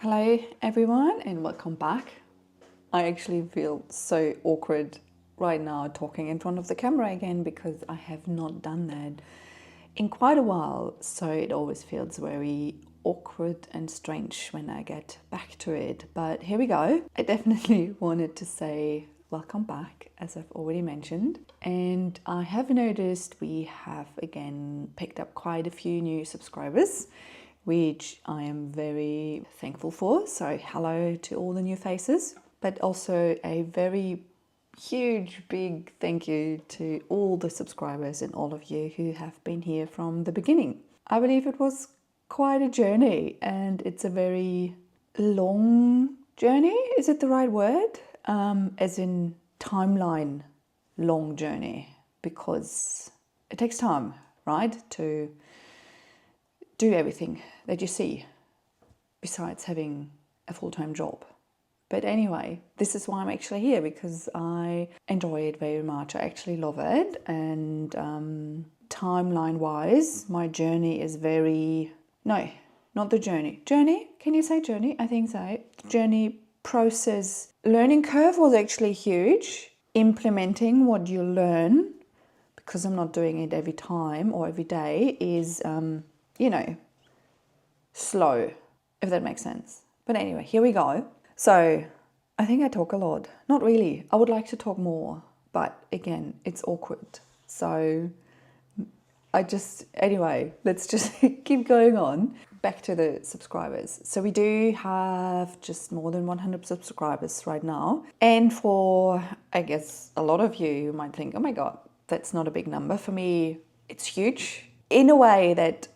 Hello everyone and welcome back. I actually feel so awkward right now talking in front of the camera again because I have not done that in quite a while, so it always feels very awkward and strange when I get back to it. But here we go. I definitely wanted to say welcome back, as I've already mentioned, and I have noticed we have again picked up quite a few new subscribers, which I am very thankful for. So hello to all the new faces, but also a very huge big thank you to all the subscribers and all of you who have been here from the beginning. I believe it was quite a journey, and it's a very long journey. Is it the right word? As in timeline long journey, because it takes time, right, to do everything that you see besides having a full-time job. But anyway, this is why I'm actually here, because I enjoy it very much. I actually love it. And timeline wise, my journey is very, no, not the journey. Journey? Can you say journey? I think so. The journey process, learning curve was actually huge. Implementing what you learn, because I'm not doing it every time or every day, is slow, if that makes sense. But anyway, here we go. So I think I talk a lot. Not really. I would like to talk more, but again, it's awkward. So anyway, let's just keep going on. Back to the subscribers. So we do have just more than 100 subscribers right now. And for, I guess, a lot of you might think, oh my God, that's not a big number. For me, it's huge. In a way that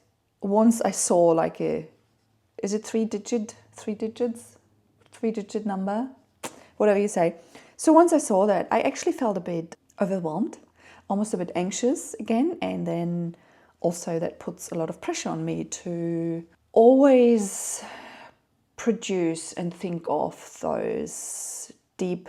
once I saw like is it three digit number, whatever you say. So once I saw that, I actually felt a bit overwhelmed, almost a bit anxious again. And then also that puts a lot of pressure on me to always produce and think of those deep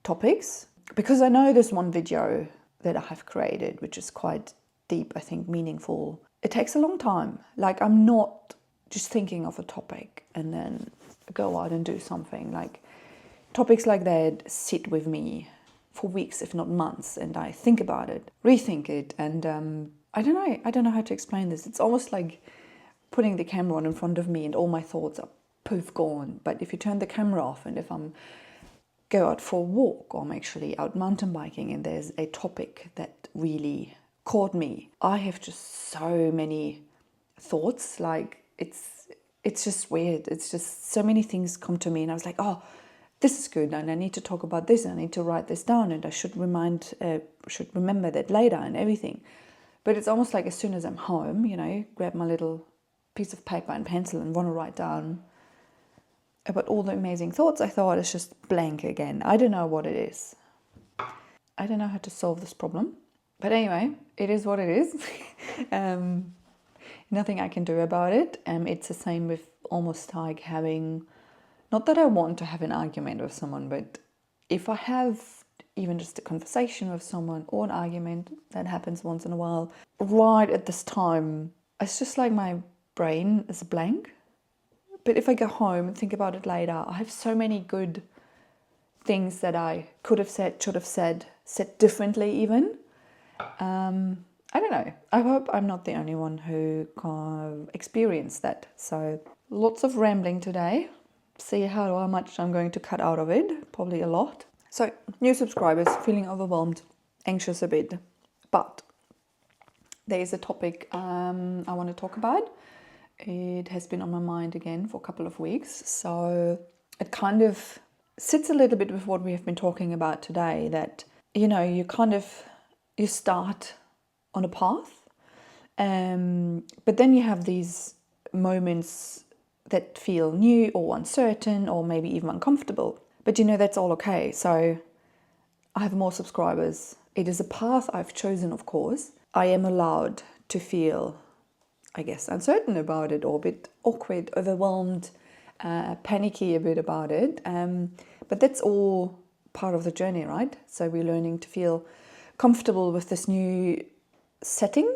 topics. Because I know there's one video that I have created, which is quite deep, I think, meaningful. It takes a long time. Like, I'm not just thinking of a topic and then go out and do something. Like, topics like that sit with me for weeks, if not months, and I think about it, rethink it, and I don't know how to explain this. It's almost like putting the camera on in front of me and all my thoughts are poof gone. But if you turn the camera off, and if I'm go out for a walk, or I'm actually out mountain biking and there's a topic that really caught me, I have just so many thoughts. Like, it's just weird. It's just so many things come to me, and I was like, oh, this is good, and I need to talk about this, and I need to write this down, and I should remember that later and everything. But it's almost like as soon as I'm home, grab my little piece of paper and pencil and want to write down about all the amazing thoughts I thought, it's just blank again. I don't know what it is. I don't know how to solve this problem. But anyway, it is what it is. Nothing I can do about it. It's the same with almost like having, not that I want to have an argument with someone, but if I have even just a conversation with someone or an argument that happens once in a while, right at this time, it's just like my brain is blank. But if I go home and think about it later, I have so many good things that I could have said, should have said differently even. I don't know. I hope I'm not the only one who can experience that. So lots of rambling today. See how much I'm going to cut out of it. Probably a lot. So new subscribers, feeling overwhelmed, anxious a bit. But there is a topic I want to talk about. It has been on my mind again for a couple of weeks. So it kind of sits a little bit with what we have been talking about today, that, you start on a path, but then you have these moments that feel new or uncertain or maybe even uncomfortable. But that's all okay. So I have more subscribers. It is a path I've chosen, of course. I am allowed to feel, I guess, uncertain about it, or a bit awkward, overwhelmed, panicky a bit about it. But that's all part of the journey, right? So we're learning to feel comfortable with this new setting,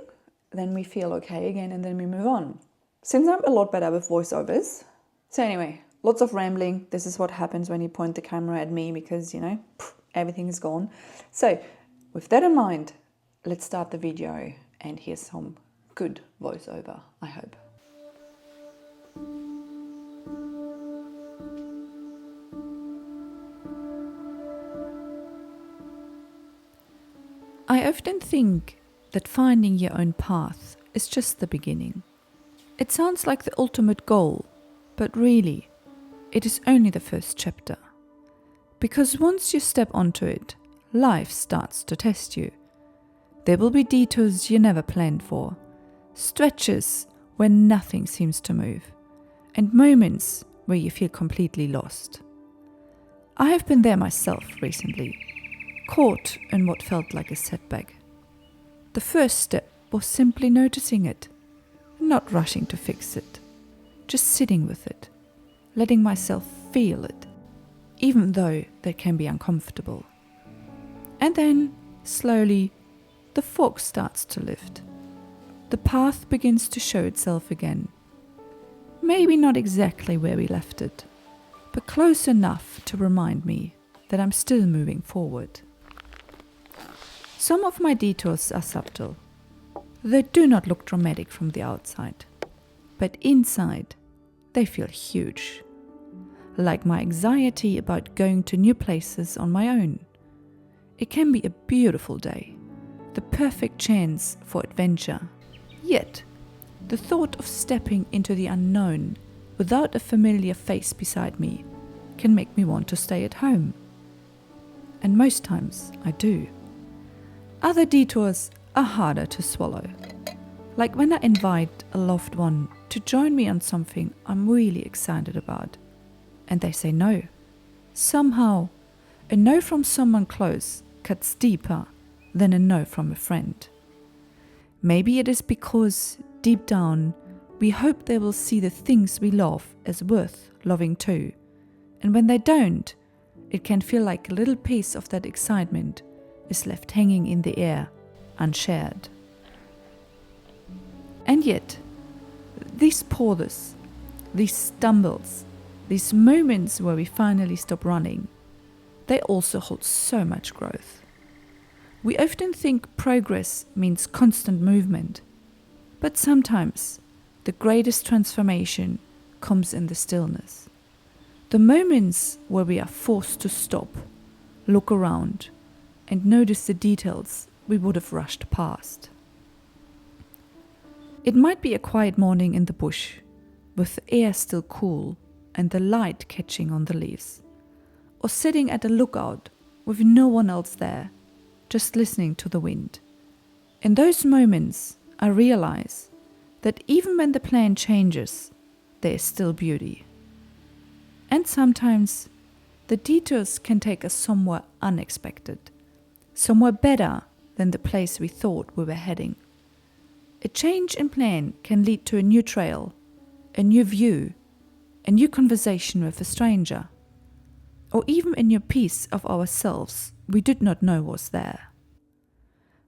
then we feel okay again, and then we move on. Since I'm a lot better with voiceovers, so anyway, Lots of rambling. This is what happens when you point the camera at me because, everything is gone. So, with that in mind, let's start the video and hear some good voiceover, I hope. I often think that finding your own path is just the beginning. It sounds like the ultimate goal, but really, it is only the first chapter. Because once you step onto it, life starts to test you. There will be detours you never planned for, stretches where nothing seems to move, and moments where you feel completely lost. I have been there myself recently, caught in what felt like a setback. The first step was simply noticing it, not rushing to fix it, just sitting with it, letting myself feel it, even though that can be uncomfortable. And then, slowly, the fog starts to lift. The path begins to show itself again. Maybe not exactly where we left it, but close enough to remind me that I'm still moving forward. Some of my detours are subtle. They do not look dramatic from the outside, but inside, they feel huge. Like my anxiety about going to new places on my own. It can be a beautiful day, the perfect chance for adventure. Yet, the thought of stepping into the unknown without a familiar face beside me can make me want to stay at home. And most times I do. Other detours are harder to swallow. Like when I invite a loved one to join me on something I'm really excited about, and they say no. Somehow, a no from someone close cuts deeper than a no from a friend. Maybe it is because, deep down, we hope they will see the things we love as worth loving too. And when they don't, it can feel like a little piece of that excitement is left hanging in the air, unshared. And yet, these pauses, these stumbles, these moments where we finally stop running, they also hold so much growth. We often think progress means constant movement, but sometimes the greatest transformation comes in the stillness. The moments where we are forced to stop, look around, and notice the details we would have rushed past. It might be a quiet morning in the bush, with the air still cool and the light catching on the leaves, or sitting at a lookout with no one else there, just listening to the wind. In those moments, I realize that even when the plan changes, there is still beauty. And sometimes, the detours can take us somewhere unexpected, somewhere better than the place we thought we were heading. A change in plan can lead to a new trail, a new view, a new conversation with a stranger, or even a new piece of ourselves we did not know was there.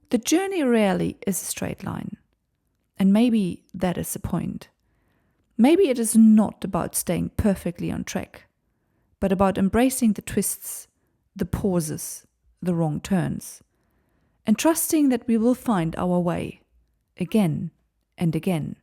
The journey rarely is a straight line, and maybe that is the point. Maybe it is not about staying perfectly on track, but about embracing the twists, the pauses, the wrong turns, and trusting that we will find our way again and again.